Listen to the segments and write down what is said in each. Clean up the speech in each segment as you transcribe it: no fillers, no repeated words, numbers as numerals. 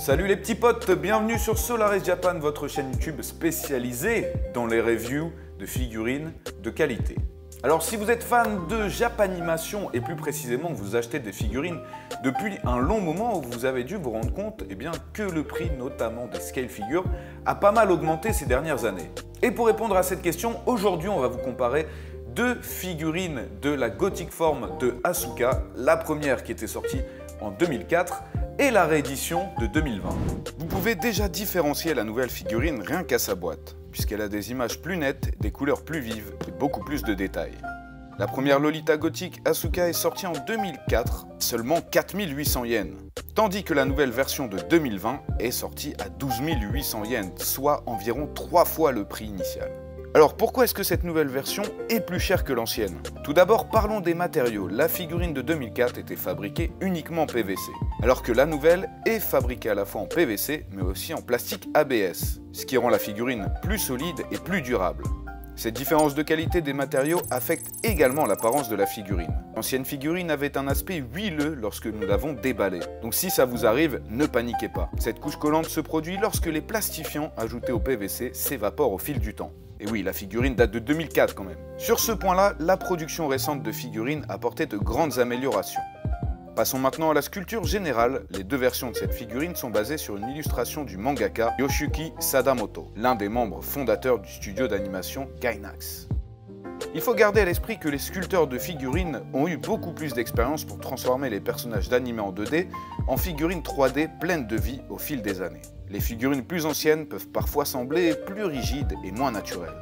Salut les petits potes, bienvenue sur Solaris Japan, votre chaîne YouTube spécialisée dans les reviews de figurines de qualité. Alors si vous êtes fan de Japanimation et plus précisément que vous achetez des figurines depuis un long moment, vous avez dû vous rendre compte que le prix notamment des scale figures a pas mal augmenté ces dernières années. Et pour répondre à cette question, aujourd'hui on va vous comparer deux figurines de la Gothic Form de Asuka, la première qui était sortie en 2004 et la réédition de 2020. Vous pouvez déjà différencier la nouvelle figurine rien qu'à sa boîte, puisqu'elle a des images plus nettes, des couleurs plus vives et beaucoup plus de détails. La première Lolita Gothic Asuka est sortie en 2004, seulement 4800 yens, tandis que la nouvelle version de 2020 est sortie à 12 800 yens, soit environ 3 fois le prix initial. Alors pourquoi est-ce que cette nouvelle version est plus chère que l'ancienne? Tout d'abord, parlons des matériaux. La figurine de 2004 était fabriquée uniquement en PVC, alors que la nouvelle est fabriquée à la fois en PVC mais aussi en plastique ABS, ce qui rend la figurine plus solide et plus durable. Cette différence de qualité des matériaux affecte également l'apparence de la figurine. L'ancienne figurine avait un aspect huileux lorsque nous l'avons déballée. Donc si ça vous arrive, ne paniquez pas. Cette couche collante se produit lorsque les plastifiants ajoutés au PVC s'évaporent au fil du temps. Et oui, la figurine date de 2004 quand même. Sur ce point-là, la production récente de figurines a apporté de grandes améliorations. Passons maintenant à la sculpture générale. Les deux versions de cette figurine sont basées sur une illustration du mangaka Yoshiki Sadamoto, l'un des membres fondateurs du studio d'animation Gainax. Il faut garder à l'esprit que les sculpteurs de figurines ont eu beaucoup plus d'expérience pour transformer les personnages d'anime en 2D en figurines 3D pleines de vie au fil des années. Les figurines plus anciennes peuvent parfois sembler plus rigides et moins naturelles.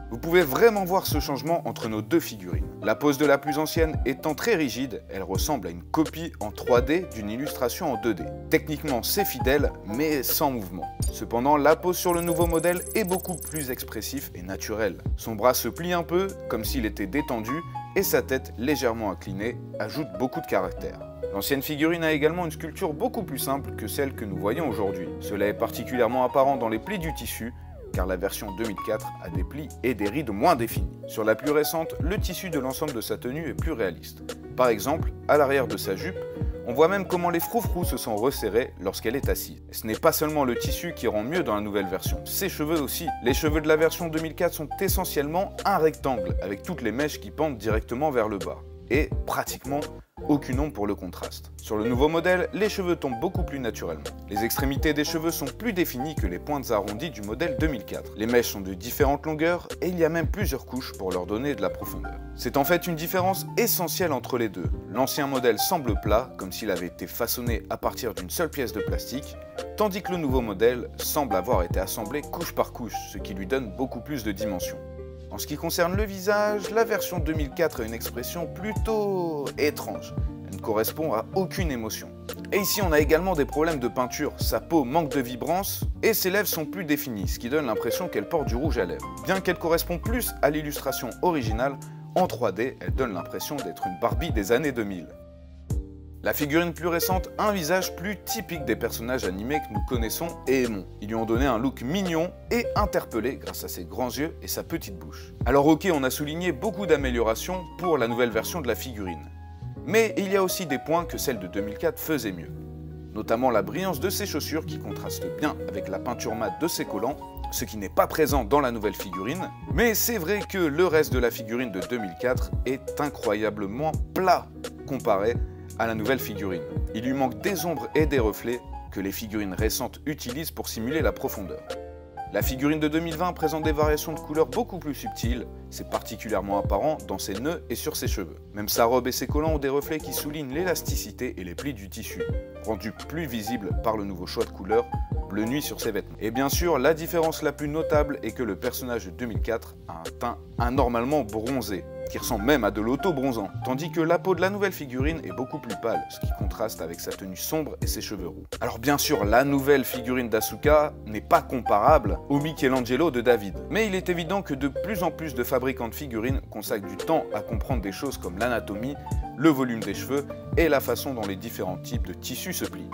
Vous pouvez vraiment voir ce changement entre nos deux figurines. La pose de la plus ancienne étant très rigide, elle ressemble à une copie en 3D d'une illustration en 2D. Techniquement, c'est fidèle, mais sans mouvement. Cependant, la pose sur le nouveau modèle est beaucoup plus expressif et naturel. Son bras se plie un peu, comme s'il était détendu, et sa tête légèrement inclinée ajoute beaucoup de caractère. L'ancienne figurine a également une sculpture beaucoup plus simple que celle que nous voyons aujourd'hui. Cela est particulièrement apparent dans les plis du tissu, car la version 2004 a des plis et des rides moins définis. Sur la plus récente, le tissu de l'ensemble de sa tenue est plus réaliste. Par exemple, à l'arrière de sa jupe, on voit même comment les froufrous se sont resserrés lorsqu'elle est assise. Et ce n'est pas seulement le tissu qui rend mieux dans la nouvelle version, ses cheveux aussi. Les cheveux de la version 2004 sont essentiellement un rectangle, avec toutes les mèches qui pendent directement vers le bas. Et pratiquement aucune ombre pour le contraste. Sur le nouveau modèle, les cheveux tombent beaucoup plus naturellement. Les extrémités des cheveux sont plus définies que les pointes arrondies du modèle 2004. Les mèches sont de différentes longueurs et il y a même plusieurs couches pour leur donner de la profondeur. C'est en fait une différence essentielle entre les deux. L'ancien modèle semble plat, comme s'il avait été façonné à partir d'une seule pièce de plastique, tandis que le nouveau modèle semble avoir été assemblé couche par couche, ce qui lui donne beaucoup plus de dimension. En ce qui concerne le visage, la version 2004 a une expression plutôt étrange. Elle ne correspond à aucune émotion. Et ici, on a également des problèmes de peinture. Sa peau manque de vibrance et ses lèvres sont plus définies, ce qui donne l'impression qu'elle porte du rouge à lèvres. Bien qu'elle correspond plus à l'illustration originale, en 3D, elle donne l'impression d'être une Barbie des années 2000. La figurine plus récente a un visage plus typique des personnages animés que nous connaissons et aimons. Ils lui ont donné un look mignon et interpellé grâce à ses grands yeux et sa petite bouche. Alors ok, on a souligné beaucoup d'améliorations pour la nouvelle version de la figurine. Mais il y a aussi des points que celle de 2004 faisait mieux. Notamment la brillance de ses chaussures qui contraste bien avec la peinture mate de ses collants, ce qui n'est pas présent dans la nouvelle figurine. Mais c'est vrai que le reste de la figurine de 2004 est incroyablement plat comparé à la nouvelle figurine. Il lui manque des ombres et des reflets que les figurines récentes utilisent pour simuler la profondeur. La figurine de 2020 présente des variations de couleurs beaucoup plus subtiles, c'est particulièrement apparent dans ses nœuds et sur ses cheveux. Même sa robe et ses collants ont des reflets qui soulignent l'élasticité et les plis du tissu, rendus plus visibles par le nouveau choix de couleurs bleu nuit sur ses vêtements. Et bien sûr, la différence la plus notable est que le personnage de 2004 a un teint anormalement bronzé, qui ressemble même à de l'auto-bronzant, tandis que la peau de la nouvelle figurine est beaucoup plus pâle, ce qui contraste avec sa tenue sombre et ses cheveux roux. Alors bien sûr, la nouvelle figurine d'Asuka n'est pas comparable au Michelangelo de David, mais il est évident que de plus en plus de fabricants de figurines consacrent du temps à comprendre des choses comme l'anatomie, le volume des cheveux et la façon dont les différents types de tissus se plient.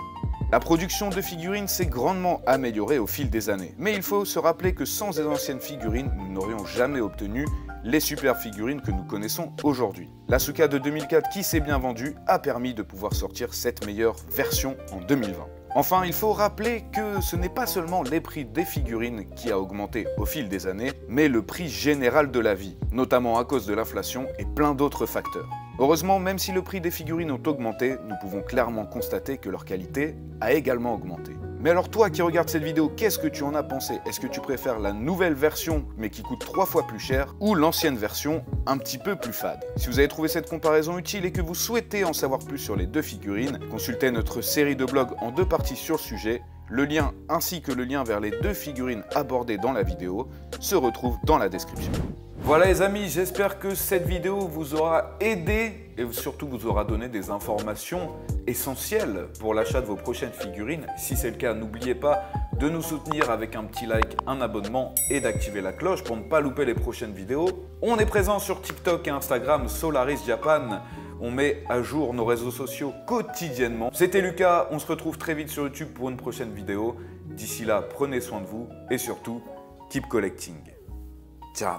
La production de figurines s'est grandement améliorée au fil des années, mais il faut se rappeler que sans les anciennes figurines, nous n'aurions jamais obtenu les super figurines que nous connaissons aujourd'hui. L'Asuka de 2004 qui s'est bien vendue a permis de pouvoir sortir cette meilleure version en 2020. Enfin, il faut rappeler que ce n'est pas seulement les prix des figurines qui a augmenté au fil des années, mais le prix général de la vie, notamment à cause de l'inflation et plein d'autres facteurs. Heureusement, même si le prix des figurines ont augmenté, nous pouvons clairement constater que leur qualité a également augmenté. Mais alors toi qui regardes cette vidéo, qu'est-ce que tu en as pensé? Est-ce que tu préfères la nouvelle version mais qui coûte 3 fois plus cher ou l'ancienne version un petit peu plus fade? Si vous avez trouvé cette comparaison utile et que vous souhaitez en savoir plus sur les deux figurines, consultez notre série de blogs en 2 parties sur le sujet. Le lien ainsi que le lien vers les 2 figurines abordées dans la vidéo se retrouvent dans la description. Voilà les amis, j'espère que cette vidéo vous aura aidé et surtout vous aura donné des informations essentielles pour l'achat de vos prochaines figurines. Si c'est le cas, n'oubliez pas de nous soutenir avec un petit like, un abonnement et d'activer la cloche pour ne pas louper les prochaines vidéos. On est présent sur TikTok et Instagram, Solaris Japan. On met à jour nos réseaux sociaux quotidiennement. C'était Lucas, on se retrouve très vite sur YouTube pour une prochaine vidéo. D'ici là, prenez soin de vous et surtout, keep collecting. Ciao.